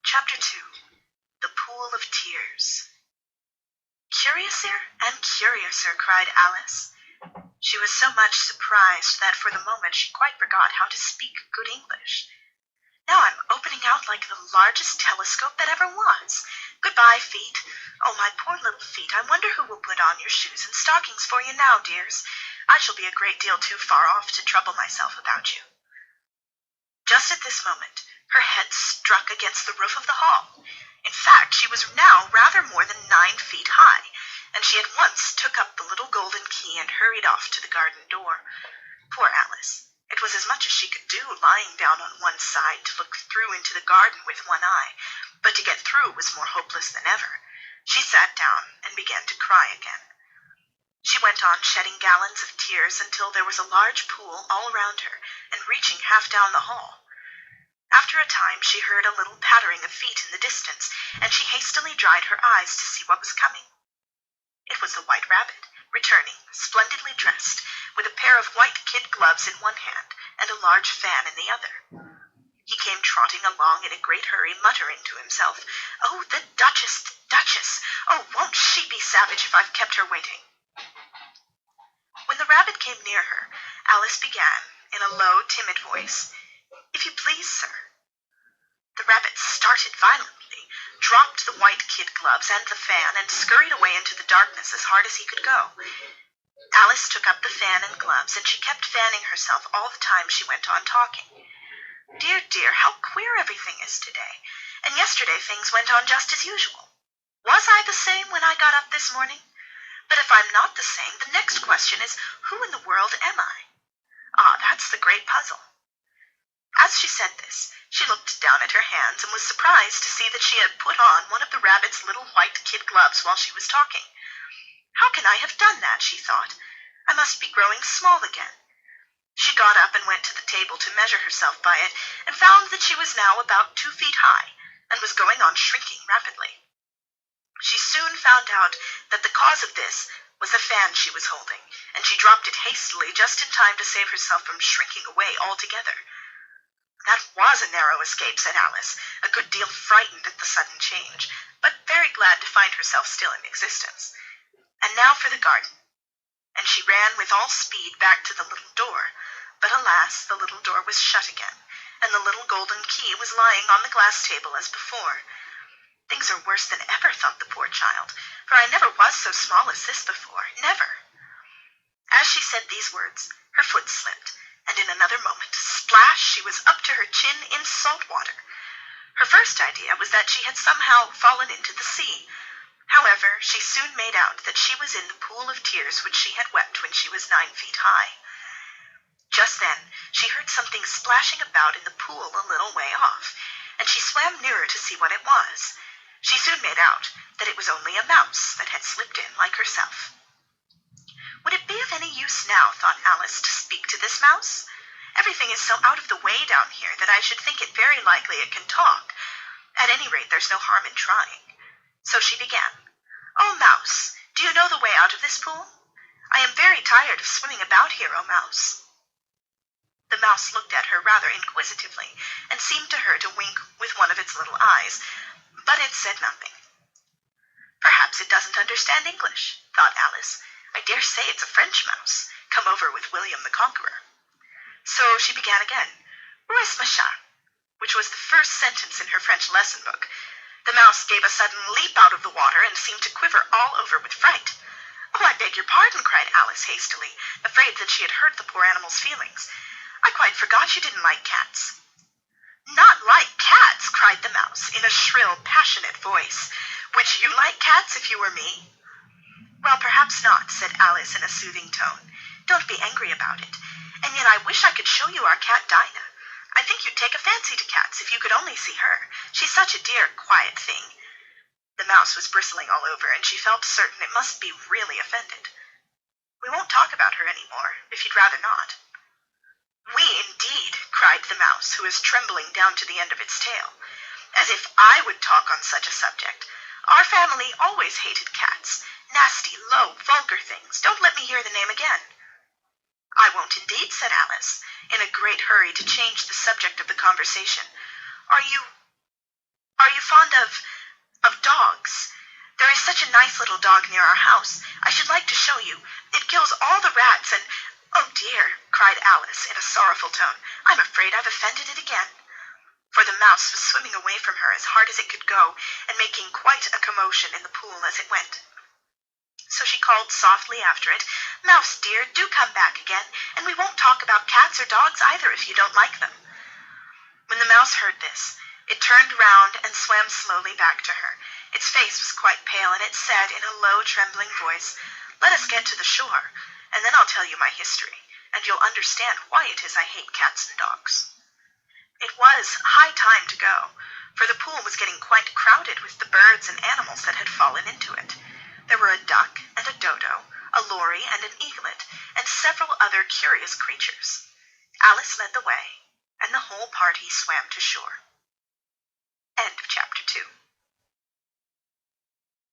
Chapter 2. The Pool of Tears. "Curiouser and curiouser," cried Alice. She was so much surprised that for the moment she quite forgot how to speak good English. "Now I'm opening out like the largest telescope that ever was. Goodbye, feet. Oh, my poor little feet, I wonder who will put on your shoes and stockings for you now, dears. I shall be a great deal too far off to trouble myself about you." Just at this moment, her head struck against the roof of the hall. In fact, she was now rather more than 9 feet high, and she at once took up the little golden key and hurried off to the garden door. Poor Alice! It was as much as she could do, lying down on one side to look through into the garden with one eye, but to get through was more hopeless than ever. She sat down and began to cry again. She went on shedding gallons of tears until there was a large pool all around her and reaching half down the hall. After a time she heard a little pattering of feet in the distance, and she hastily dried her eyes to see what was coming. It was the White Rabbit, returning, splendidly dressed, with a pair of white kid gloves in one hand and a large fan in the other. He came trotting along in a great hurry, muttering to himself, "Oh, the Duchess, the Duchess! Oh, won't she be savage if I've kept her waiting?" When the rabbit came near her, Alice began, in a low, timid voice, "If you please, sir." The rabbit started violently, dropped the white kid gloves and the fan, and scurried away into the darkness as hard as he could go. Alice took up the fan and gloves, and she kept fanning herself all the time she went on talking. "Dear, dear, how queer everything is today, and yesterday things went on just as usual. Was I the same when I got up this morning? But if I'm not the same, the next question is, who in the world am I? Ah, that's the great puzzle." As she said this, she looked down at her hands and was surprised to see that she had put on one of the rabbit's little white kid gloves while she was talking. "How can I have done that?" she thought. "I must be growing small again." She got up and went to the table to measure herself by it, and found that she was now about 2 feet high, and was going on shrinking rapidly. She soon found out that the cause of this was the fan she was holding, and she dropped it hastily just in time to save herself from shrinking away altogether. "That was a narrow escape," said Alice, a good deal frightened at the sudden change, but very glad to find herself still in existence. "And now for the garden." And she ran with all speed back to the little door, but alas, the little door was shut again, and the little golden key was lying on the glass table as before. "Things are worse than ever," thought the poor child, "for I never was so small as this before, never." As she said these words, her foot slipped, and in another moment, splash, she was up to her chin in salt water. Her first idea was that she had somehow fallen into the sea. However, she soon made out that she was in the pool of tears which she had wept when she was 9 feet high. Just then she heard something splashing about in the pool a little way off, and she swam nearer to see what it was. She soon made out that it was only a mouse that had slipped in like herself. "Would it be of any use now," thought Alice, "to speak to this mouse? Everything is so out of the way down here that I should think it very likely it can talk. At any rate, there's no harm in trying." So she began, "Oh, mouse, do you know the way out of this pool? I am very tired of swimming about here, oh, mouse." The mouse looked at her rather inquisitively, and seemed to her to wink with one of its little eyes, but it said nothing. "Perhaps it doesn't understand English," thought Alice. "I dare say it's a French mouse, come over with William the Conqueror." So she began again, "Où est ma chat?" which was the first sentence in her French lesson book. The mouse gave a sudden leap out of the water and seemed to quiver all over with fright. "Oh, I beg your pardon," cried Alice hastily, afraid that she had hurt the poor animal's feelings. "I quite forgot you didn't like cats." "Not like cats!" cried the mouse, in a shrill, passionate voice. "Would you like cats if you were me?" "Well, perhaps not," said Alice in a soothing tone. "Don't be angry about it. And yet I wish I could show you our cat Dinah. I think you'd take a fancy to cats if you could only see her. She's such a dear, quiet thing." The mouse was bristling all over, and she felt certain it must be really offended. "We won't talk about her any more, if you'd rather not." "We, indeed!" cried the mouse, who was trembling down to the end of its tail. "As if I would talk on such a subject. Our family always hated cats. Nasty, low, vulgar things. Don't let me hear the name again." "I won't indeed," said Alice, in a great hurry to change the subject of the conversation. Are Are you fond of dogs? There is such a nice little dog near our house. I should like to show you. It kills all the rats and—" "Oh, dear," cried Alice in a sorrowful tone. "I'm afraid I've offended it again." For the mouse was swimming away from her as hard as it could go, and making quite a commotion in the pool as it went. So she called softly after it, "Mouse dear, do come back again, and we won't talk about cats or dogs either if you don't like them." When the mouse heard this, it turned round and swam slowly back to her. Its face was quite pale, and it said in a low, trembling voice, "Let us get to the shore, and then I'll tell you my history, and you'll understand why it is I hate cats and dogs." It was high time to go, for the pool was getting quite crowded with the birds and animals that had fallen into it. There were a duck and a dodo, a lory and an eaglet, and several other curious creatures. Alice led the way, and the whole party swam to shore.